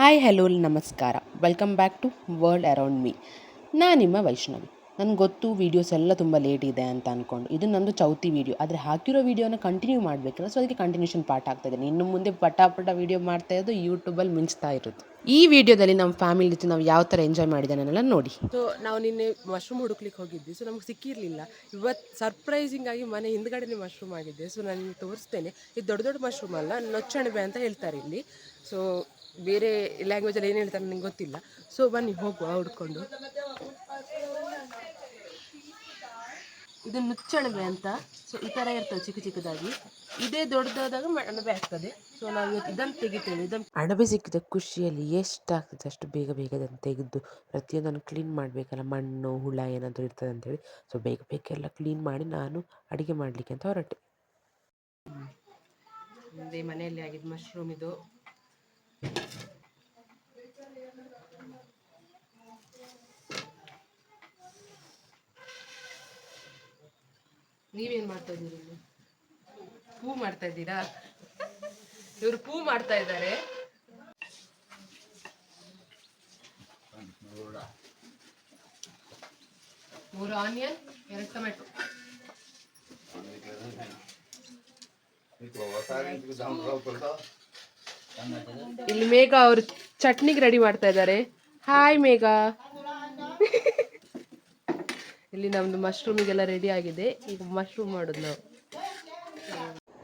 Hi hello ನಮಸ್ಕಾರ welcome back to world around me. ನಾನು ನಿಮ್ಮ ವೈಷ್ಣವಿ. ನನಗೆ ಗೊತ್ತು ವೀಡಿಯೋಸ್ ಎಲ್ಲ ತುಂಬ ಲೇಟ್ ಇದೆ ಅಂತ ಅಂದ್ಕೊಂಡು ಇದು ನಂದು ಚೌತಿ ವೀಡಿಯೋ. ಆದರೆ ಹಾಕಿರೋ ವೀಡಿಯೋನ ಕಂಟಿನ್ಯೂ ಮಾಡಬೇಕಲ್ಲ, ಸೊ ಅದಕ್ಕೆ ಕಂಟಿನ್ಯೂಷನ್ ಪಾರ್ಟ್ ಆಗ್ತಾಯಿದ್ದೀನಿ. ಇನ್ನು ಮುಂದೆ ಪಟ ವೀಡಿಯೋ ಮಾಡ್ತಾ ಇರೋದು ಯೂಟ್ಯೂಬಲ್ಲಿ ಮಿಂಚ್ತಾ ಇರೋದು. ಈ ವಿಡಿಯೋದಲ್ಲಿ ನಮ್ಮ ಫ್ಯಾಮಿಲಿ ಜೊತೆ ನಾವು ಯಾವ ಥರ ಎಂಜಾಯ್ ಮಾಡಿದ್ದಾನೆಲ್ಲ ನೋಡಿ. ಸೊ ನಾವು ನಿನ್ನೆ ಮಶ್ರೂಮ್ ಹುಡುಕ್ಲಿಕ್ಕೆ ಹೋಗಿದ್ವಿ. ಸೊ ನಮ್ಗೆ ಸಿಕ್ಕಿರಲಿಲ್ಲ. ಇವತ್ತು ಸರ್ಪ್ರೈಸಿಂಗ್ ಆಗಿ ಮನೆ ಹಿಂದ್ಗಡೆನೇ ಮಶ್ರೂಮ್ ಆಗಿದ್ದೆ. ಸೊ ನಾನು ನಿಮಗೆ ತೋರಿಸ್ತೇನೆ. ಇದು ದೊಡ್ಡ ದೊಡ್ಡ ಮಶ್ರೂಮ್ ಅಲ್ಲ, ನೊಚ್ಚಣಬೆ ಅಂತ ಹೇಳ್ತಾರೆ ಇಲ್ಲಿ. ಸೊ ಬೇರೆ ಲ್ಯಾಂಗ್ವೇಜಲ್ಲಿ ಏನು ಹೇಳ್ತಾರೆ ನನಗೆ ಗೊತ್ತಿಲ್ಲ. ಸೊ ಬನ್ನಿ ಹೋಗುವ ಹುಡ್ಕೊಂಡು. ಇದು ನುಚ್ಚಣಬೆ ಅಂತ. ಸೊ ಈ ಥರ ಇರ್ತದೆ ಚಿಕ್ಕ ಚಿಕ್ಕದಾಗಿ. ಇದೇ ದೊಡ್ಡದಾದಾಗ ಅಣಬೆ ಆಗ್ತದೆ. ಸೊ ನಾವು ಇವತ್ತು ಇದನ್ನು ತೆಗಿತೇವೆ. ಅಣಬೆ ಸಿಕ್ಕಿದ ಖುಷಿಯಲ್ಲಿ ಎಷ್ಟಾಗ್ತದೆ ಅಷ್ಟು ಬೇಗ ಅದನ್ನು ತೆಗೆದು ಪ್ರತಿಯೊಂದನ್ನು ಕ್ಲೀನ್ ಮಾಡಬೇಕಲ್ಲ, ಮಣ್ಣು ಹುಳ ಏನಾದರೂ ಇರ್ತದೆ ಅಂತೇಳಿ. ಸೊ ಬೇಗ ಕ್ಲೀನ್ ಮಾಡಿ ನಾನು ಅಡುಗೆ ಮಾಡಲಿಕ್ಕೆ ಅಂತ ಹೊರಟೆ. ಅದೇ ಮನೆಯಲ್ಲಿ ಆಗಿದ್ದು ಮಶ್ರೂಮ್ ಇದು. ನೀವೇನು ಮಾಡ್ತಾ ಇದ್ದೀರಿ? ಪೂ ಮಾಡ್ತಾ ಇದ್ದೀರಾ? ಇವರು ಪೂ ಮಾಡ್ತಾ ಇದ್ದಾರೆ. ಮೂರು ಆನಿಯನ್, 2 ಟೊಮೆಟೊ. ಇಲ್ಲಿ ಮೇಘ ಅವರು ಚಟ್ನಿಗೆ ರೆಡಿ ಮಾಡ್ತಾ ಇದ್ದಾರೆ. ಹಾಯ್ ಮೇಘ. ಇಲ್ಲಿ ನಮ್ದು ಮಶ್ರೂಮಿಗೆಲ್ಲ ರೆಡಿ ಆಗಿದೆ. ಈಗ ಮಶ್ರೂಮ್ ಮಾಡೋದು ನಾವು.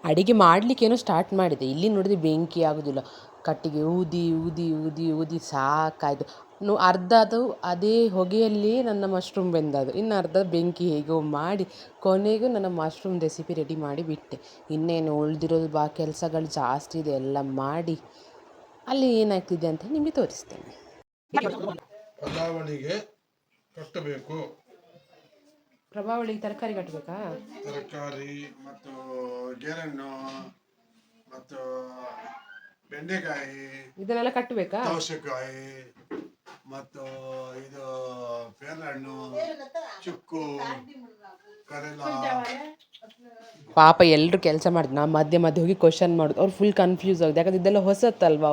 ಅಡಿಗೆ ಮಾಡಲಿಕ್ಕೇನೋ ಸ್ಟಾರ್ಟ್ ಮಾಡಿದೆ. ಇಲ್ಲಿ ನೋಡಿದ್ರೆ ಬೆಂಕಿ ಆಗೋದಿಲ್ಲ. ಕಟ್ಟಿಗೆ ಊದಿ ಸಾಕಾಯಿತು. ಅರ್ಧದು ಅದೇ ಹೊಗೆಯಲ್ಲಿ ನನ್ನ ಮಶ್ರೂಮ್ ಬೆಂದದು, ಇನ್ನು ಅರ್ಧ ಬೆಂಕಿ ಹೇಗೋ ಮಾಡಿ ಕೊನೆಗೂ ನನ್ನ ಮಶ್ರೂಮ್ ರೆಸಿಪಿ ರೆಡಿ ಮಾಡಿ ಬಿಟ್ಟೆ. ಇನ್ನೇನು ಉಳಿದಿರೋದು ಕೆಲಸಗಳು ಜಾಸ್ತಿ ಇದೆ. ಎಲ್ಲ ಮಾಡಿ ಅಲ್ಲಿ ಏನಾಗ್ತಿದೆ ಅಂತ ನಿಮಗೆ ತೋರಿಸ್ತೇನೆ. ಪ್ರಭಾವಳಿಗೆ ತರಕಾರಿ ಕಟ್ಟಬೇಕಾ? ತರಕಾರಿ ಮತ್ತು ಗೆರಣ್ಣು ಮತ್ತು ಬೆಂಡೆಕಾಯಿ ಇದನ್ನೆಲ್ಲ ಕಟ್ಟಬೇಕಾ? ದೋಸೆಕಾಯಿ ಮತ್ತು ಇದು ಪೇರಳಹಣ್ಣು, ಚುಕ್ಕು, ಕರೆಲ. ಪಾಪ ಎಲ್ಲರೂ ಕೆಲಸ ಮಾಡಿದ್ರು. ನಾವು ಮಧ್ಯೆ ಹೋಗಿ ಕ್ವಶನ್ ಮಾಡೋದು. ಅವ್ರು ಫುಲ್ ಕನ್ಫ್ಯೂಸ್ ಆಗಿದೆ. ಯಾಕಂದರೆ ಇದೆಲ್ಲ ಹೊಸತ್ತಲ್ವ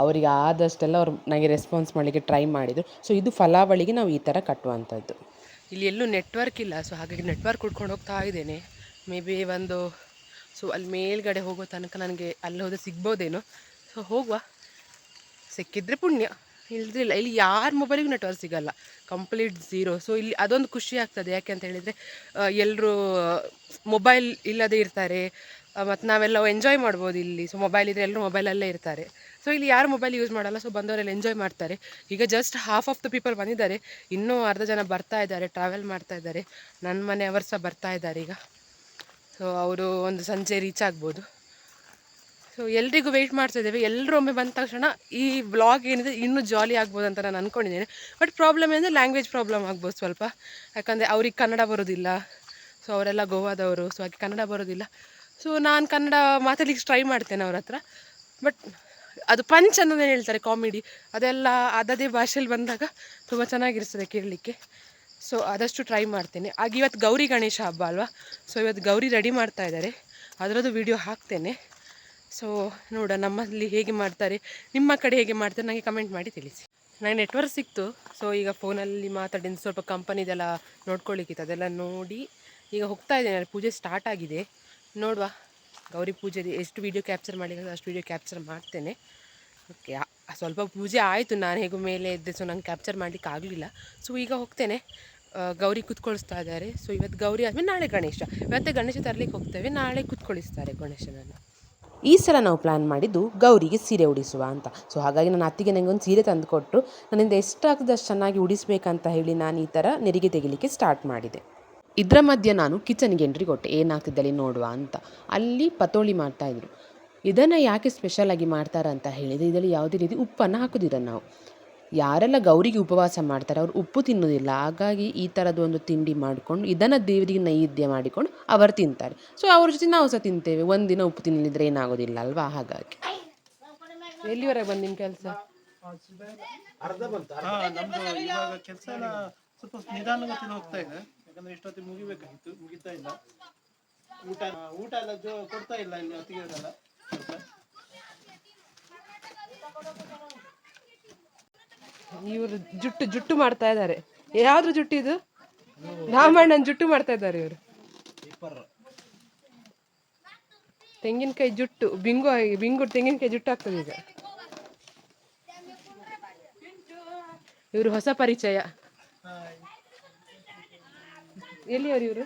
ಅವರಿಗೆ ಆದಷ್ಟೆಲ್ಲ ಅವ್ರು ನನಗೆ ರೆಸ್ಪಾನ್ಸ್ ಮಾಡಲಿಕ್ಕೆ ಟ್ರೈ ಮಾಡಿದರು. ಸೊ ಇದು ಫಲಾವಳಿಗೆ ನಾವು ಈ ಥರ ಕಟ್ಟುವಂಥದ್ದು. ಇಲ್ಲಿ ಎಲ್ಲೂ ನೆಟ್ವರ್ಕ್ ಇಲ್ಲ. ಸೊ ಹಾಗಾಗಿ ನೆಟ್ವರ್ಕ್ ಹುಡ್ಕೊಂಡು ಹೋಗ್ತಾ ಇದ್ದೇನೆ. ಮೇ ಬಿ ಸೊ ಅಲ್ಲಿ ಮೇಲ್ಗಡೆ ಹೋಗೋ ತನಕ ನನಗೆ ಅಲ್ಲಿ ಹೋದರೆ ಸಿಗ್ಬೋದೇನೋ. ಸೊ ಹೋಗುವ, ಸಿಕ್ಕಿದ್ರೆ ಪುಣ್ಯ, ಇಲ್ದಿಲ್ಲ. ಇಲ್ಲಿ ಯಾರ ಮೊಬೈಲಿಗೂ ನೆಟ್ವರ್ಕ್ ಸಿಗೋಲ್ಲ, ಕಂಪ್ಲೀಟ್ ಝೀರೋ. ಸೊ ಇಲ್ಲಿ ಅದೊಂದು ಖುಷಿ ಆಗ್ತದೆ. ಯಾಕೆ ಅಂತ ಹೇಳಿದರೆ ಎಲ್ಲರೂ ಮೊಬೈಲ್ ಇಲ್ಲದೇ ಇರ್ತಾರೆ ಮತ್ತು ನಾವೆಲ್ಲ ಎಂಜಾಯ್ ಮಾಡ್ಬೋದು ಇಲ್ಲಿ. ಸೊ ಮೊಬೈಲ್ ಇದ್ದರೆ ಎಲ್ಲರೂ ಮೊಬೈಲಲ್ಲೇ ಇರ್ತಾರೆ. ಸೊ ಇಲ್ಲಿ ಯಾರು ಮೊಬೈಲ್ ಯೂಸ್ ಮಾಡಲ್ಲ. ಸೊ ಬಂದವರೆಲ್ಲ ಎಂಜಾಯ್ ಮಾಡ್ತಾರೆ. ಈಗ just half of the people ಬಂದಿದ್ದಾರೆ. ಇನ್ನೂ ಅರ್ಧ ಜನ ಬರ್ತಾ ಇದ್ದಾರೆ, ಟ್ರಾವೆಲ್ ಮಾಡ್ತಾ ಇದ್ದಾರೆ. ನನ್ನ ಮನೆಯವರು ಸಹ ಬರ್ತಾ ಇದ್ದಾರೆ ಈಗ. ಸೊ ಅವರು ಒಂದು ಸಂಜೆ ರೀಚ್ ಆಗ್ಬೋದು. ಸೊ ಎಲ್ರಿಗೂ ವೆಯ್ಟ್ ಮಾಡ್ತಾಯಿದ್ದೇವೆ. ಎಲ್ಲರೂ ಒಮ್ಮೆ ಬಂದ ತಕ್ಷಣ ಈ ವ್ಲಾಗ್ ಏನಿದೆ ಇನ್ನೂ ಜಾಲಿ ಆಗ್ಬೋದು ಅಂತ ನಾನು ಅಂದ್ಕೊಂಡಿದ್ದೇನೆ. ಬಟ್ ಪ್ರಾಬ್ಲಮ್ ಏನಂದರೆ ಲ್ಯಾಂಗ್ವೇಜ್ ಪ್ರಾಬ್ಲಮ್ ಆಗ್ಬೋದು ಸ್ವಲ್ಪ. ಯಾಕಂದರೆ ಅವ್ರಿಗೆ ಕನ್ನಡ ಬರೋದಿಲ್ಲ. ಸೊ ಅವರೆಲ್ಲ ಗೋವಾದವರು. ಸೊ ಹಾಗೆ ಕನ್ನಡ ಬರೋದಿಲ್ಲ. ಸೊ ನಾನು ಕನ್ನಡ ಮಾತಾಡ್ಲಿಕ್ಕೆ ಟ್ರೈ ಮಾಡ್ತೇನೆ ಅವ್ರ ಹತ್ರ. ಬಟ್ ಅದು ಪಂಚ್ ಅನ್ನೋದೇ ಹೇಳ್ತಾರೆ, ಕಾಮಿಡಿ ಅದೆಲ್ಲ ಅದೇ ಭಾಷೆಯಲ್ಲಿ ಬಂದಾಗ ತುಂಬ ಚೆನ್ನಾಗಿರ್ತದೆ ಕೇಳಲಿಕ್ಕೆ. ಸೊ ಆದಷ್ಟು ಟ್ರೈ ಮಾಡ್ತೇನೆ. ಹಾಗೆ ಇವತ್ತು ಗೌರಿ ಗಣೇಶ ಹಬ್ಬ ಅಲ್ವಾ. ಸೊ ಇವತ್ತು ಗೌರಿ ರೆಡಿ ಮಾಡ್ತಾ ಇದ್ದಾರೆ. ಅದರದ್ದು ವಿಡಿಯೋ ಹಾಕ್ತೇನೆ. ಸೊ ನೋಡ ನಮ್ಮಲ್ಲಿ ಹೇಗೆ ಮಾಡ್ತಾರೆ, ನಿಮ್ಮ ಕಡೆ ಹೇಗೆ ಮಾಡ್ತಾರೆ ನನಗೆ ಕಮೆಂಟ್ ಮಾಡಿ ತಿಳಿಸಿ. ನನಗೆ ನೆಟ್ವರ್ಕ್ ಸಿಕ್ತು. ಸೊ ಈಗ ಫೋನಲ್ಲಿ ಮಾತಾಡಿದ್ದು ಸ್ವಲ್ಪ ಕಂಪನಿದೆಲ್ಲ ನೋಡ್ಕೊಳ್ಳಿಕ್ಕಿತ್ತು. ಅದೆಲ್ಲ ನೋಡಿ ಈಗ ಹೋಗ್ತಾ ಇದ್ದೇನೆ. ಪೂಜೆ ಸ್ಟಾರ್ಟ್ ಆಗಿದೆ. ನೋಡುವ ಗೌರಿ ಪೂಜೆದು ಎಷ್ಟು ವೀಡಿಯೋ ಕ್ಯಾಪ್ಚರ್ ಮಾಡಲಿಕ್ಕೆ ಅಷ್ಟು ವೀಡಿಯೋ ಕ್ಯಾಪ್ಚರ್ ಮಾಡ್ತೇನೆ. ಓಕೆ, ಸ್ವಲ್ಪ ಪೂಜೆ ಆಯಿತು. ನಾನು ಹೇಗೂ ಮೇಲೆ ಇದ್ದೆ. ಸೊ ನಂಗೆ ಕ್ಯಾಪ್ಚರ್ ಮಾಡಲಿಕ್ಕೆ ಆಗಲಿಲ್ಲ. ಸೊ ಈಗ ಹೋಗ್ತೇನೆ. ಗೌರಿ ಕುತ್ಕೊಳಿಸ್ತಾ ಇದ್ದಾರೆ. ಸೊ ಇವತ್ತು ಗೌರಿ ಆದಮೇಲೆ ನಾಳೆ ಗಣೇಶ. ಇವತ್ತೇ ಗಣೇಶ ತರಲಿಕ್ಕೆ ಹೋಗ್ತೇವೆ, ನಾಳೆ ಕುತ್ಕೊಳಿಸ್ತಾರೆ ಗಣೇಶನನ್ನು. ಈ ಸಲ ನಾವು ಪ್ಲ್ಯಾನ್ ಮಾಡಿದ್ದು ಗೌರಿಗೆ ಸೀರೆ ಉಡಿಸುವ ಅಂತ. ಸೊ ಹಾಗಾಗಿ ನನ್ನ ಅತ್ತಿಗೆ ನನಗೆ ಒಂದು ಸೀರೆ ತಂದು ಕೊಟ್ಟರು. ನನ್ನಿಂದ ಎಷ್ಟಾಗ್ತದೆ ಅಷ್ಟು ಚೆನ್ನಾಗಿ ಉಡಿಸ್ಬೇಕಂತ ಹೇಳಿ ನಾನು ಈ ಥರ ನೆರಿಗೆ ತೆಗಿಲಿಕ್ಕೆ ಸ್ಟಾರ್ಟ್ ಮಾಡಿದೆ. ಇದರ ಮಧ್ಯೆ ನಾನು ಕಿಚನ್ಗೆ ಎಂಟ್ರಿ ಕೊಟ್ಟೆ, ಏನಾಗ್ತಿದ್ದೆ ಅಲ್ಲಿ ನೋಡುವ ಅಂತ. ಅಲ್ಲಿ ಪತೋಳಿ ಮಾಡ್ತಾಯಿದ್ರು. ಇದನ್ನು ಯಾಕೆ ಸ್ಪೆಷಲಾಗಿ ಮಾಡ್ತಾರೆ ಅಂತ ಹೇಳಿದರೆ ಇದರಲ್ಲಿ ಯಾವುದೇ ರೀತಿ ಉಪ್ಪನ್ನು ಹಾಕೋದಿಲ್ಲ ನಾವು. ಯಾರೆಲ್ಲ ಗೌರಿಗೆ ಉಪವಾಸ ಮಾಡ್ತಾರೆ ಅವರು ಉಪ್ಪು ತಿನ್ನೋದಿಲ್ಲ. ಹಾಗಾಗಿ ಈ ಥರದ್ದು ಒಂದು ತಿಂಡಿ ಮಾಡಿಕೊಂಡು ಇದನ್ನು ದೇವರಿಗೆ ನೈವೇದ್ಯ ಮಾಡಿಕೊಂಡು ಅವರು ತಿಂತಾರೆ. ಸೊ ಅವ್ರ ಜೊತೆ ನಾವು ಸಹ ತಿಂತೇವೆ. ಒಂದಿನ ಉಪ್ಪು ತಿನ್ನಲಿದ್ರೆ ಏನಾಗೋದಿಲ್ಲ ಅಲ್ವಾ. ಹಾಗಾಗಿ ಎಲ್ಲಿವರೆಗೆ ಬಂದು ನಿಮ್ಮ ಕೆಲಸ? ನಮ್ದು ಇವಾಗ ಕೆಲಸ ಎಲ್ಲ ಸ್ವಲ್ಪ ನಿಧಾನಗತಿಯಲ್ಲಿ ಹೋಗ್ತಾ ಇದೆ. ಯಾಕಂದ್ರೆ ಇಷ್ಟೊತ್ತಿಗೆ ಮುಗಿಬೇಕಾಗಿತ್ತು, ಮುಗಿತಾ ಇಲ್ಲ. ಊಟ ಎಲ್ಲ ಕೊಡ್ತಾ ಇಲ್ಲ ಇಲ್ಲಿ ಹೊತ್ತಿಗೆಲ್ಲ. ಇವರು ಜುಟ್ಟು ಜುಟ್ಟು ಮಾಡ್ತಾ ಇದ್ದಾರೆ. ಯಾವ್ದ್ರ ಜುಟ್ಟು ಇದು? ರಾಮಣ್ಣನ ಜುಟ್ಟು ಮಾಡ್ತಾ ಇದ್ದಾರೆ ಇವರು. ತೆಂಗಿನಕಾಯಿ ಜುಟ್ಟು ಬಿಂಗು ತೆಂಗಿನಕಾಯಿ ಜುಟ್ಟು ಆಗ್ತದೆ ಈಗ. ಇವರು ಹೊಸ ಪರಿಚಯ. ಎಲ್ಲಿಯವರು ಇವರು?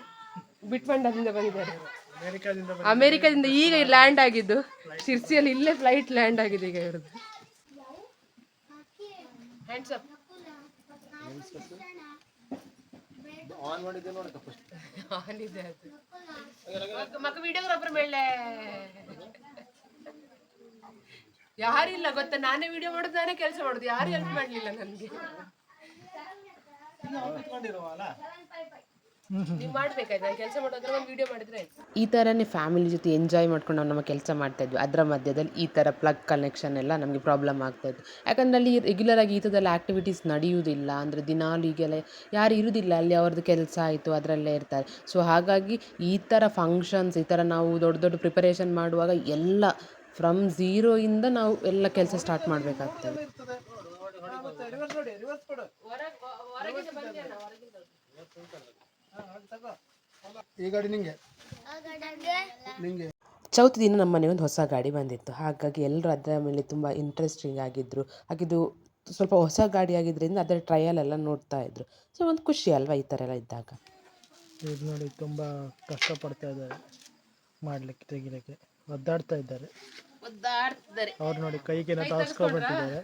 ಬಿಟ್ಮಂಡದಿಂದ ಬಂದಿದ್ದಾರೆ. ಅಮೆರಿಕದಿಂದ ಈಗ ಲ್ಯಾಂಡ್ ಆಗಿದ್ದು. ಶಿರ್ಸಿಯಲ್ಲಿ ಇಲ್ಲೇ ಫ್ಲೈಟ್ ಲ್ಯಾಂಡ್ ಆಗಿದೆ ಈಗ ಇವ್ರದ್ದು. Hands up. ಆನ್ ಇದೆ ಅದು. ಮಕ್ಕ ವಿಡಿಯೋಗ್ರಾಫರ್ ಮೇಲೆ ಯಾರಿಲ್ಲ ಗೊತ್ತಾ? ನಾನೇ ವಿಡಿಯೋ ಮಾಡೋದು, ನಾನೇ ಕೆಲಸ ಮಾಡೋದು, ಯಾರು ಹೆಲ್ಪ್ ಮಾಡ್ಲಿಲ್ಲ ನನಗೆ. ನೀವು ಮಾಡ್ಬೇಕಾಯ್ತು, ನಾನು ಕೆಲಸ ಮಾಡೋದ್ರ ಒಂದು ವಿಡಿಯೋ ಮಾಡಿದ್ರೆ ಆಯ್ತು. ಈ ಥರನೇ ಫ್ಯಾಮಿಲಿ ಜೊತೆ ಎಂಜಾಯ್ ಮಾಡ್ಕೊಂಡು ನಾವು ನಮ್ಮ ಕೆಲಸ ಮಾಡ್ತಾಯಿದ್ವಿ. ಅದರ ಮಧ್ಯದಲ್ಲಿ ಈ ಥರ ಪ್ಲಗ್ ಕನೆಕ್ಷನ್ ಎಲ್ಲ ನಮಗೆ ಪ್ರಾಬ್ಲಮ್ ಆಗ್ತಾಯಿತ್ತು. ಯಾಕಂದರೆ ಅಲ್ಲಿ ರೆಗ್ಯುಲರಾಗಿ ಈ ಥರದೆಲ್ಲ ಆ್ಯಕ್ಟಿವಿಟೀಸ್ ನಡೆಯುವುದಿಲ್ಲ. ಅಂದರೆ ದಿನಾಲು ಈಗೆಲ್ಲ ಯಾರು ಇರುವುದಿಲ್ಲ, ಅಲ್ಲಿ ಅವ್ರದ್ದು ಕೆಲಸ ಆಯಿತು ಅದರಲ್ಲೇ ಇರ್ತಾರೆ. ಸೊ ಹಾಗಾಗಿ ಈ ಥರ ಫಂಕ್ಷನ್ಸ್, ಈ ಥರ ನಾವು ದೊಡ್ಡ ದೊಡ್ಡ ಪ್ರಿಪರೇಷನ್ ಮಾಡುವಾಗ ಎಲ್ಲ ಫ್ರಮ್ ಝೀರೋಯಿಂದ ನಾವು ಎಲ್ಲ ಕೆಲಸ ಸ್ಟಾರ್ಟ್ ಮಾಡಬೇಕಾಗ್ತದೆ. ಚೌತಿ ದಿನ ನಮ್ಮ ಮನೆ ಒಂದು ಹೊಸ ಗಾಡಿ ಬಂದಿತ್ತು. ಹಾಗಾಗಿ ಎಲ್ಲರೂ ಅದರ ಮೇಲೆ ತುಂಬ ಇಂಟ್ರೆಸ್ಟಿಂಗ್ ಆಗಿದ್ದರು. ಹಾಗಿದ್ದು ಸ್ವಲ್ಪ ಹೊಸ ಗಾಡಿ ಆಗಿದ್ದರಿಂದ ಅದರ ಟ್ರಯಲ್ ಎಲ್ಲ ನೋಡ್ತಾ ಇದ್ರು. ಸೊ ಒಂದು ಖುಷಿ ಅಲ್ವಾ ಈ ಥರ ಎಲ್ಲ ಇದ್ದಾಗ. ಇದು ನೋಡಿ ತುಂಬ ಕಷ್ಟಪಡ್ತಾ ಇದ್ದಾರೆ ಮಾಡಲಿಕ್ಕೆ, ತೆಗಿಲಿಕ್ಕೆ ಒದ್ದಾಡ್ತಾ ಇದ್ದಾರೆ. ಅವ್ರು ನೋಡಿ ಕೈಗೆ ತಾಸ್ಕೊಬಿಟ್ಟಿದ್ದಾರೆ.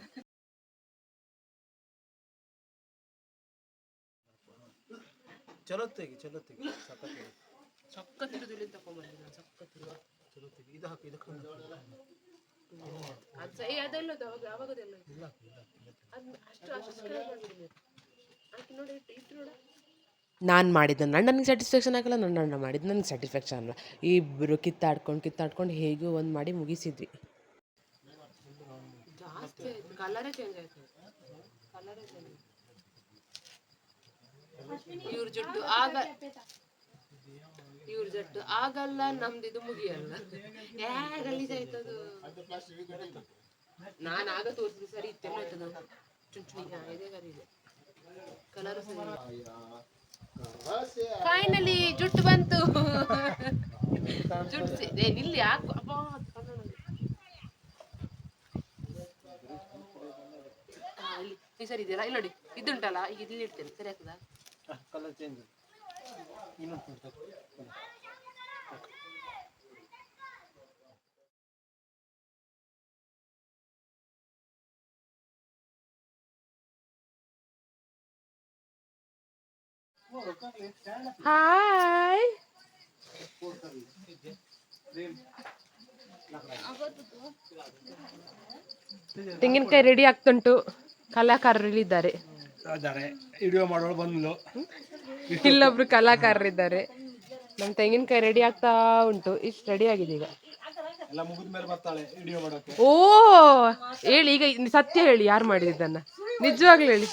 ಚಲೋ ತೆಗಿ ಇದು ಹಾಕಿ ನಾನು ಮಾಡಿದ್ದು ನನಗೆ ಸ್ಯಾಟಿಸ್ಫ್ಯಾಕ್ಷನ್ ಆಗಲ್ಲ, ನನ್ನ ಅಣ್ಣ ಮಾಡಿದ್ದು ನನಗೆ ಸ್ಯಾಟಿಸ್ಫ್ಯಾಕ್ಷನ್ ಅಲ್ಲ. ಇಬ್ಬರು ಕಿತ್ತಾಡ್ಕೊಂಡು ಹೇಗೂ ಒಂದು ಮಾಡಿ ಮುಗಿಸಿದ್ವಿ. ಜಾಸ್ತಿ ಆಯ್ತು, ಕಲರೇ ಚೇಂಜ್ ಆಯ್ತು. ಇವ್ರ ಜಟ್ಟು ಆಗಲ್ಲ, ನಮ್ದು ಇದು ಮುಗಿಯಲ್ಲ. ಗಲೀಜಾಯ್ತದು. ನಾನು ಆಗ ತೋರಿಸಿದ್ದು ಸರಿ ಇತ್ತೇನೋ ಆಯ್ತದ ಚುಂಚುಣಿ ಇದೇ ಗಲೀಜು. ಕಲರ್ ಫೈನಲಿ ಜುಟ್ಟು ಬಂತು. ಜುಟ್ಟು ನಿಲ್ಲಿ ಯಾಕೆ ಈ ಸರಿ ಇದೆಯಲ್ಲ, ಇಲ್ಲಿ ನೋಡಿ ಇದುಂಟಲ್ಲ, ಈಗ ಇಲ್ಲಿ ಇಡ್ತೇನೆ, ಸರಿ ಆಗ್ತದಾ? Colour change. ಹಾಯ್, ತೆಂಗಿನಕಾಯಿ ರೆಡಿ ಆಗ್ತುಂಟು. ಕಲಾಕಾರರಿದ್ದಾರೆ. ವಿಡಿಯೋ ಮಾಡೋಳು ಬಂದ್ಲು. ಇಲ್ಲೊಬ್ರು ಕಲಾಕಾರರಿದ್ದಾರೆ. ನಮ್ಮ ತೆಂಗಿನಕಾಯಿ ರೆಡಿ ಆಗ್ತಾ ಉಂಟು. ಇಷ್ಟು ರೆಡಿ ಆಗಿದೆ ಈಗ. ಓ ಹೇಳಿ, ಈಗ ಸತ್ಯ ಹೇಳಿ, ಯಾರು ಮಾಡಿದ್ದನ್ನ ನಿಜವಾಗ್ಲೂ ಹೇಳಿ.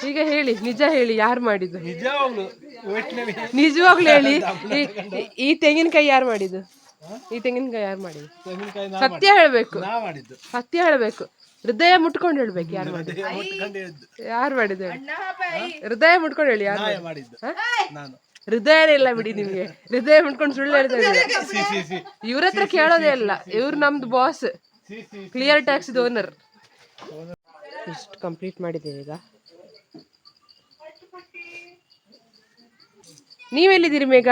ಈಗ ಹೇಳಿ, ನಿಜ ಹೇಳಿ, ಯಾರು ಮಾಡಿದ್ದು? ನಿಜವಾಗ್ಲೂ ಹೇಳಿ. ಈ ತೆಂಗಿನಕಾಯಿ ಯಾರು ಮಾಡಿದ್ದು? ಈ ತೆಂಗಿನಕಾಯಿ ಯಾರು ಮಾಡಿದ್ದು? ಸತ್ಯ ಹೇಳ್ಬೇಕು, ಸತ್ಯ ಹೇಳ್ಬೇಕು. ಹೃದಯ ಮುಟ್ಕೊಂಡು ಹೇಳ್ಬೇಕು, ಯಾರು ಮಾಡಿದ್ದು? ಯಾರು ಮಾಡಿದ್ದು? ಹೃದಯ ಮುಟ್ಕೊಂಡು ಹೇಳಿ, ಯಾರು ಮಾಡಿದ್ದು? ಹೃದಯನೇ ಇಲ್ಲ ಬಿಡಿ ನಿಮ್ಗೆ. ಹೃದಯ ಮುಟ್ಕೊಂಡು ಸುಳ್ಳು ಹೇಳ್ತಾ ಇದ್ದೀರಾ. ಇವ್ರ ಹತ್ರ ಕೇಳೋದೇ ಇಲ್ಲ. ಇವ್ರು ನಮ್ದು ಬಾಸ್, ಕ್ಲಿಯರ್ ಟ್ಯಾಕ್ಸ್ ಓನರ್. ಇಷ್ಟು ಕಂಪ್ಲೀಟ್ ಮಾಡಿದ್ದೀವಿ ಈಗ. ನೀವೆಲ್ಲಿದ್ದೀರಿ ಮೇಘ?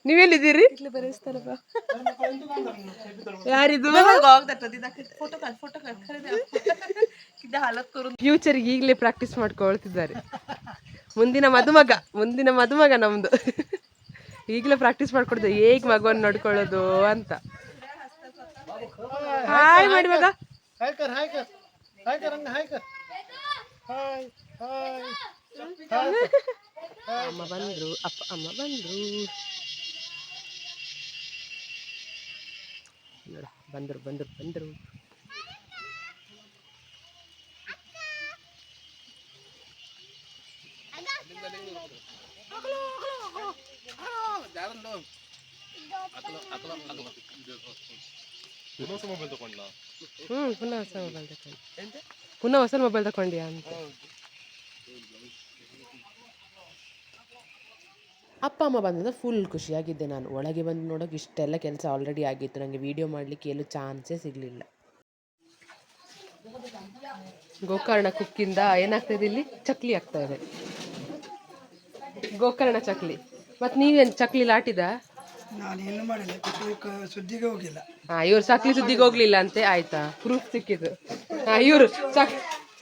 ನೀವೆಲ್ಲಿದ್ದೀರಿ? ಯಾರಿದು? ಫ್ಯೂಚರ್ ಈಗಲೇ ಪ್ರಾಕ್ಟೀಸ್ ಮಾಡ್ಕೊಳ್ತಿದ್ದಾರೆ. ಮುಂದಿನ ಮದುಮಗ ನಮ್ದು. ಈಗಲೇ ಪ್ರಾಕ್ಟೀಸ್ ಮಾಡ್ಕೊಡ್ತೇವೆ ಹೇಗೆ ಮಗುವನ್ನು ನೋಡ್ಕೊಳ್ಳೋದು ಅಂತ. ಹಾಯ್ ಮಾಡಿ ಮಗ. ಅಮ್ಮ ಬಂದ್ರು, ಅಮ್ಮ ಬಂದ್ರು. ನೋಡ, ಬಂದ್ರು. ಹೊಸ ಮೊಬೈಲ್ ತಗೊಂಡ್ಲಾ? ಪುನಃ ಹೊಸ ಮೊಬೈಲ್ ತಗೊಂಡು. ಪುನಃ ಹೊಸ ಮೊಬೈಲ್ ತಗೊಂಡ್ಯಾ ಅಂತ. ಅಪ್ಪ ಅಮ್ಮ ಬಂದಿಂದ ಫುಲ್ ಖುಷಿಯಾಗಿದ್ದೆ ನಾನು. ಒಳಗೆ ಬಂದು ನೋಡೋಕೆ ಇಷ್ಟೆಲ್ಲ ಕೆಲಸ ಆಲ್ರೆಡಿ ಆಗಿತ್ತು. ನನಗೆ ವೀಡಿಯೋ ಮಾಡಲಿಕ್ಕೆ ಎಲ್ಲೂ ಚಾನ್ಸೇ ಸಿಗಲಿಲ್ಲ. ಗೋಕರ್ಣ ಕುಕ್ಕಿಂದ ಏನಾಗ್ತಾಯಿದೆ ಇಲ್ಲಿ? ಚಕ್ಲಿ ಆಗ್ತಾಯಿದೆ. ಗೋಕರ್ಣ ಚಕ್ಲಿ. ಮತ್ತು ನೀವೇನು ಚಕ್ಲಿ ಲಾಟಿದ? ನಾನೇನು ಮಾಡಿಲ್ಲ, ಸುದ್ದಿಗೆ ಹೋಗಿಲ್ಲ. ಇವ್ರು ಚಕ್ಲಿ ಸುದ್ದಿಗೆ ಹೋಗ್ಲಿಲ್ಲ ಅಂತೆ. ಆಯ್ತಾ, ಪ್ರೂಫ್ ಸಿಕ್ಕಿದ್ದು. ಇವರು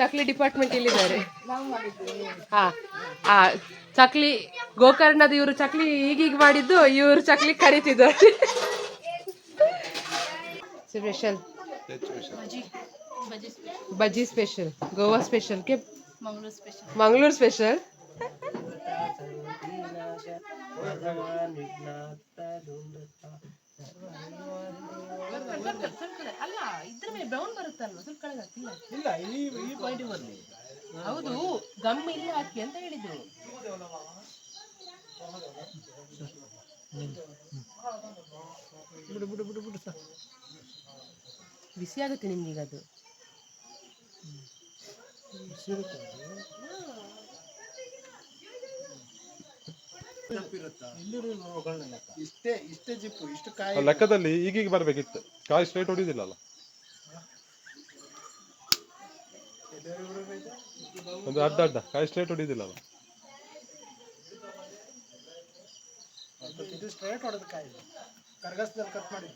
ಚಕ್ಲಿ ಡಿಪಾರ್ಟ್ಮೆಂಟ್ ಇಲ್ಲಿದ್ದಾರೆ. ಚಕ್ಲಿ ಗೋಕರ್ಣದ ಇವರು ಚಕ್ಲಿ ಈಗೀಗ ಮಾಡಿದ್ದು, ಇವರು ಚಕ್ಲಿ ಕರಿತಿದ್ದಾರೆ. ಸ್ಪೆಷಲ್ ಬಜ್ಜಿ ಸ್ಪೆಷಲ್, ಗೋವಾ ಸ್ಪೆಷಲ್ ಕೆ ಮಂಗಳೂರು ಸ್ಪೆಷಲ್. ಅಲ್ಲ, ಇದ್ರ ಮೇಲೆ ಬ್ರೌನ್ ಬರುತ್ತಲ್ವ, ಸ್ವಲ್ಪ ಕೆಳಗೆ ಹಾಕಿಲ್ಲ. ಇಲ್ಲ, ಈ ಪಾಯಿಂಟ್ ಬರಲಿ. ಹೌದು, ಗಮ್ ಇಲ್ಲಿ ಹಾಕಿ ಅಂತ ಹೇಳಿದ್ದು. ಬಿಡು ಬಿಡು ಬಿಡು ಬಿಡು ಸರ್. ಬಿಸಿ ಆಗುತ್ತೆ ನಿಮ್ಗೀಗ ಅದು. ಇಷ್ಟೇ ಜಿಪ್ಪು, ಇಷ್ಟು ಕಾಯಿ ಲೆಕ್ಕದಲ್ಲಿ ಈಗೀಗ ಬರ್ಬೇಕಿತ್ತು. ಕಾಯಿ ಸ್ಟ್ರೈಟ್ ಹೊಡಿದಿಲ್ಲಲ್ಲ. ಒಂದು ಅಡ್ಡ ಕಾಯಿ ಸ್ಟ್ರೈಟ್ ಹೊಡಿದಿಲ್ಲಲ್ಲ. ಇದು ಸ್ಟ್ರೈಟ್ ಹೊಡೆದ ಕಾಯಿ, ಕರ್ಗಸದಲ್ಲಿ ಕಟ್ ಮಾಡಿ.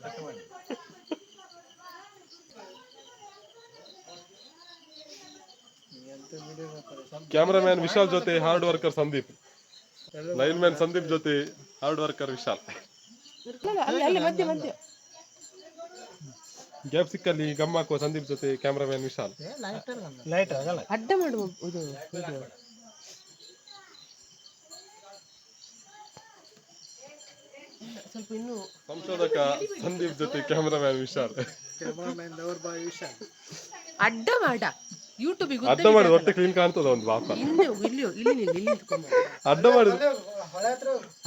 ಕ್ಯಾಮ್ರಾಮ್ಯಾನ್ ವಿಶಾಲ್ ಜೊತೆ hard worker Sandeep, line man Sandeep ಜೊತೆ ಹಾರ್ಡ್ ವರ್ಕರ್ ವಿಶಾಲ್. ಗ್ಯಾಪ್ ಸಿಕ್ಕಲ್ಲಿ ಗಮ್ಮ ಹಾಕುವ ಸಂದೀಪ್ ಜೊತೆ ಕ್ಯಾಮ್ರಾಮ್ಯಾನ್ ವಿಶಾಲ್. ಲೈಟ್ ಆಗಲ್ಲ, ಅಡ್ಡ ಮಾಡುವ ಇದು ಸ್ವಲ್ಪ ಇನ್ನು. ಸಂಶೋಧಕ ಸಂದೀಪ್ ಜೊತೆ ಕ್ಯಾಮ್ರಾಮ್ಯಾನ್ ವಿಶಾಲ್. ಕ್ಯಾಮ್ರಾಮನ್ ಅವ್ರ ಬಾಯ್ ವಿಶಾಲ್. ಅಡ್ಡ ಮಾಡ ಯೂಟ್ಯೂಬಿಗೆ ಅಡ್ಡ ಮಾಡಿದ ಹೊಟ್ಟೆ ಕ್ಲೀನ್ ಕಾಣ್ತದ ಒಂದು ಪಾಪ.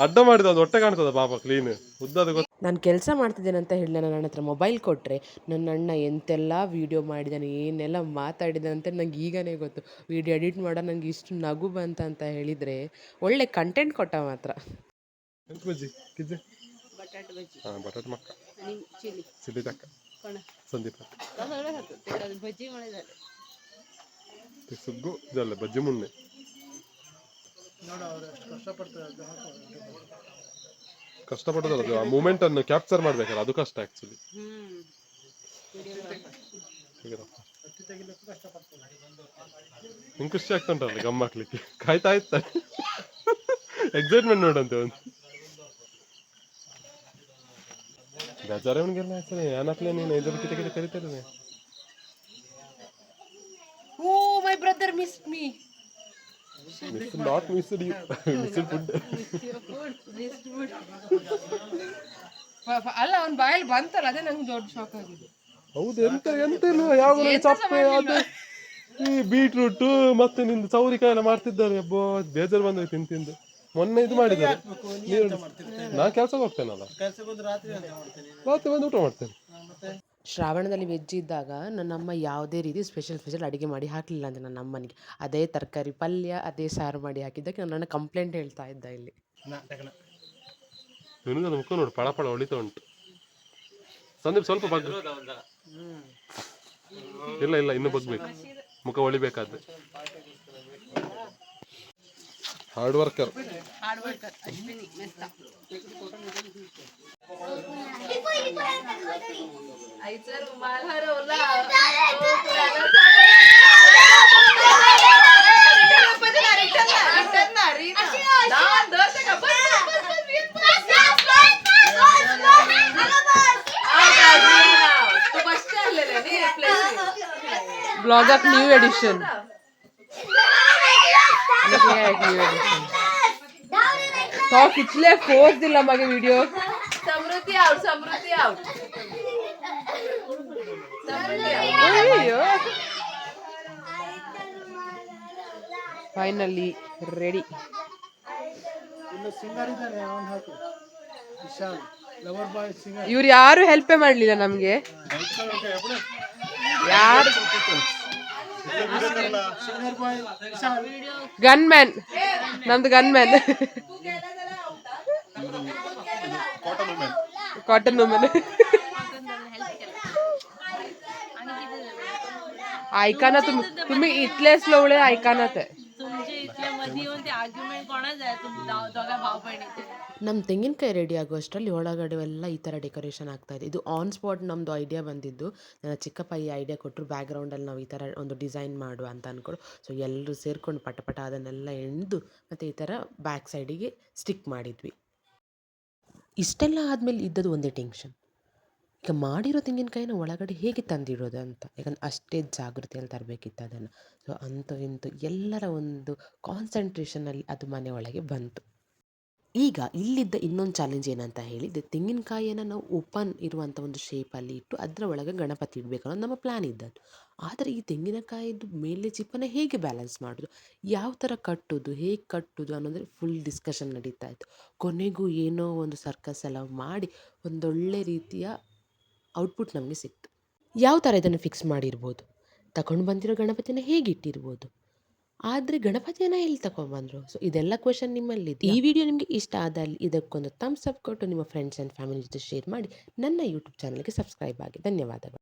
ಅಡ್ಡ ಮಾಡಿದ ಒಂದು ಹೊಟ್ಟೆ ಕಾಣ್ತದ ಪಾಪ ಕ್ಲೀನ್ ಉದ್ದದ. ನಾನು ಕೆಲಸ ಮಾಡ್ತಿದ್ದೇನೆ ಅಂತ ಹೇಳಿ ನನ್ನ ಹತ್ರ ಮೊಬೈಲ್ ಕೊಟ್ಟರೆ ನನ್ನ ಅಣ್ಣ ಎಂತೆಲ್ಲ ವೀಡಿಯೋ ಮಾಡಿದ್ದಾನೆ, ಏನೆಲ್ಲ ಮಾತಾಡಿದ್ದಾನೆ ಅಂತ ನಂಗೆ ಈಗನೇ ಗೊತ್ತು. ವೀಡಿಯೋ ಎಡಿಟ್ ಮಾಡೋ ನನಗೆ ಇಷ್ಟು ನಗು ಬಂತ ಅಂತ ಹೇಳಿದರೆ ಒಳ್ಳೆ ಕಂಟೆಂಟ್ ಕೊಟ್ಟ ಮಾತ್ರ. ಬಜ್ಜಿ ಕಿಜ್ಜೆ, ಬಟಾಟೆ ಮಕ್ಕ, ಚಿಲ್ಲಿ ತಕ್ಕ, ಸಂದೀಪ ಸುಗ್ಗು ಇದಲ್ಲ ಬಜ್ಜಿ ಮುನ್ನೆ. ಕಷ್ಟಪಟ್ಟದಲ್ಲ, ಆ ಮೂಮೆಂಟ್ ಅನ್ನು ಕ್ಯಾಪ್ಚರ್ ಮಾಡ್ಬೇಕಲ್ಲ, ಅದು ಕಷ್ಟ ಆಕ್ಚುಲಿ. ನಿಂಗೆ ಖುಷಿ ಆಗ್ತಾ ಉಂಟಲ್ಲ ಗಮ್ಮ ಹಾಕ್ಲಿಕ್ಕೆ, ಕಾಯ್ತಾ ಇತ್ತ ಎಕ್ಸೈಟ್ಮೆಂಟ್ ನೋಡಂತೆ ಒಂದು. ಬೇಜಾರವನಿಗೆಲ್ಲ ಆಗ್ತದೆ, ಏನಾಗ್ಲೇ ನೀನು ಎದುರು ಕಿತ ಕರಿತಾರೆ. Oh, my brother missed me. Not missed you. Missed food. Missed food. ಅಲ್ಲ ಅವ್ನ ಬಾಯಲ್ಲಿ ಬಂತಲ್ಲ, ಅದೇ ನಂಗೆ ದೊಡ್ಡ ಶಾಕ್ ಆಗಿದೆ. ಹೌದು, ಎಂತೆಲ್ಲ ಯಾವ ಚಪ್ಪೆ ಅದು ಈ ಬೀಟ್ರೂಟ್ ಮತ್ತೆ ನಿಂದು ಚೌರಿಕಾಯಿ ಎಲ್ಲ ಮಾಡ್ತಿದ್ದಾರೆ. ಅಬ್ಬೋ ಬೇಜಾರು ಬಂದೋಯ್ತು ತಿಂದು. ಮೊನ್ನೆ ಇದು ಮಾಡಿದ್ದಾರೆ, ನಾನು ಕೆಲ್ಸಕ್ಕೆ ಹೋಗ್ತೇನಲ್ಲ, ರಾತ್ರಿ ಬಂದು ಊಟ ಮಾಡ್ತೇನೆ. ಶ್ರಾವಣದಲ್ಲಿ ವೆಜ್ ಇದ್ದಾಗ ನನ್ನಮ್ಮ ಯಾವುದೇ ರೀತಿ ಸ್ಪೆಷಲ್ ಅಡುಗೆ ಮಾಡಿ ಹಾಕಲಿಲ್ಲ ಅಂದರೆ ನನ್ನ ಅಮ್ಮನಿಗೆ ಅದೇ ತರಕಾರಿ ಪಲ್ಯ, ಅದೇ ಸಾರು ಮಾಡಿ ಹಾಕಿದ್ದಕ್ಕೆ ನನ್ನ ಕಂಪ್ಲೇಂಟ್ ಹೇಳ್ತಾ ಇದ್ದ ಇಲ್ಲಿ. ಮುಖ ನೋಡು ಪಳ ಹೊಳಿತಾ ಉಂಟು. ಸಂದೀಪ್ ಸ್ವಲ್ಪ ಬಗ್ಗು. ಇಲ್ಲ ಇನ್ನು ಬಗ್ಬೇಕು, ಮುಖ ಹೊಳಿಬೇಕಾದ್ರೆ. Hard worker Ashwini Mesta. Blog of new edition. तो कितले फोर्स दिला मागे video. Samruddhi out. Finally ready. ಇನ್ನು ಸಿಂಗರ್ ಇದ್ದಾನೆ, ಅವನು ಹಾಕು ವಿಶಾಲ್. ಲವರ್ ಬಾಯ್ ಸಿಂಗರ್ ಇವ್ರು ಯಾರು ಹೆಲ್ಪೇ ಮಾಡಲಿಲ್ಲ ನಮಗೆ. ಯಾರು ಸಿಂಗರ್ ಬಾಯ್ ವಿಶಾಲ್ ಗನ್ ಮ್ಯಾನ್, ನಮ್ದು ಗನ್ ಮ್ಯಾನ್, कॉटन वुमन ऐका ना तुम्ही इथलेच लोवळे ऐका ना ते तुमचे इथल्या मध्ये येऊन ते आर्ग्युमेंट कोणाच आहे दोघा भाऊ बहिणीचे. ನಮ್ಮ ತೆಂಗಿನಕಾಯಿ ರೆಡಿ ಆಗುವಷ್ಟರಲ್ಲಿ ಒಳಗಡೆ ಎಲ್ಲ ಈ ಥರ ಡೆಕೋರೇಷನ್ ಆಗ್ತಾ ಇದೆ. ಇದು ಆನ್ ಸ್ಪಾಟ್ ನಮ್ಮದು ಐಡಿಯಾ ಬಂದಿದ್ದು. ನನ್ನ ಚಿಕ್ಕಪ್ಪ ಈ ಐಡಿಯಾ ಕೊಟ್ಟರು, ಬ್ಯಾಕ್ಗ್ರೌಂಡಲ್ಲಿ ನಾವು ಈ ಥರ ಒಂದು ಡಿಸೈನ್ ಮಾಡುವ ಅಂತ ಅಂದ್ಕೊಂಡು. ಸೊ ಎಲ್ಲರೂ ಸೇರ್ಕೊಂಡು ಪಟ ಅದನ್ನೆಲ್ಲ ಎಣ್ದು ಮತ್ತು ಈ ಥರ ಬ್ಯಾಕ್ ಸೈಡಿಗೆ ಸ್ಟಿಕ್ ಮಾಡಿದ್ವಿ. ಇಷ್ಟೆಲ್ಲ ಆದಮೇಲೆ ಇದ್ದದ್ದು ಒಂದೇ ಟೆನ್ಷನ್, ಈಗ ಮಾಡಿರೋ ತೆಂಗಿನಕಾಯಿನ ಒಳಗಡೆ ಹೇಗೆ ತಂದಿಡೋದು ಅಂತ. ಯಾಕಂದ್ರೆ ಅಷ್ಟೇ ಜಾಗೃತಿಯಲ್ಲಿ ತರಬೇಕಿತ್ತು ಅದನ್ನು. ಸೊ ಅಂತೂ ಇಂತೂ ಎಲ್ಲರ ಒಂದು ಕಾನ್ಸಂಟ್ರೇಷನಲ್ಲಿ ಅದು ಮನೆ ಒಳಗೆ ಬಂತು. ಈಗ ಇಲ್ಲಿದ್ದ ಇನ್ನೊಂದು ಚಾಲೆಂಜ್ ಏನಂತ ಹೇಳಿದರೆ, ತೆಂಗಿನಕಾಯಿಯನ್ನು ನಾವು ಓಪನ್ ಇರುವಂಥ ಒಂದು ಶೇಪಲ್ಲಿ ಇಟ್ಟು ಅದರ ಒಳಗೆ ಗಣಪತಿ ಇಡಬೇಕು ಅನ್ನೋದು ನಮ್ಮ ಪ್ಲ್ಯಾನ್ ಇದ್ದದ್ದು. ಆದರೆ ಈ ತೆಂಗಿನಕಾಯಿದು ಮೇಲೆ ಚಿಪ್ಪನ್ನು ಹೇಗೆ ಬ್ಯಾಲೆನ್ಸ್ ಮಾಡೋದು, ಯಾವ ಥರ ಕಟ್ಟೋದು, ಹೇಗೆ ಕಟ್ಟೋದು ಅನ್ನೋದ್ರೆ ಫುಲ್ ಡಿಸ್ಕಷನ್ ನಡೀತಾ ಇತ್ತು. ಕೊನೆಗೂ ಏನೋ ಒಂದು ಸರ್ಕಸ್ ಎಲ್ಲ ಮಾಡಿ ಒಂದೊಳ್ಳೆ ರೀತಿಯ ಔಟ್ಪುಟ್ ನಮಗೆ ಸಿಕ್ತು. ಯಾವ ಥರ ಇದನ್ನು ಫಿಕ್ಸ್ ಮಾಡಿರ್ಬೋದು, ತಗೊಂಡು ಬಂದಿರೋ ಗಣಪತಿನ ಹೇಗೆ ಇಟ್ಟಿರ್ಬೋದು, ಆದರೆ ಗಣಪತಿಯನ್ನು ಎಲ್ಲಿ ತಗೊಂಡ್ಬಂದರು. ಸೊ ಇದೆಲ್ಲ ಕ್ವೆಶನ್ ನಿಮ್ಮಲ್ಲಿದೆ. ಈ ವಿಡಿಯೋ ನಿಮಗೆ ಇಷ್ಟ ಆದಲ್ಲಿ ಇದಕ್ಕೊಂದು ಥಮ್ಸ್ ಅಪ್ ಕೊಟ್ಟು ನಿಮ್ಮ ಫ್ರೆಂಡ್ಸ್ ಆ್ಯಂಡ್ ಫ್ಯಾಮಿಲಿ ಜೊತೆ ಶೇರ್ ಮಾಡಿ. ನನ್ನ ಯೂಟ್ಯೂಬ್ ಚಾನಲ್ಗೆ ಸಬ್ಸ್ಕ್ರೈಬ್ ಆಗಿ. ಧನ್ಯವಾದಗಳು.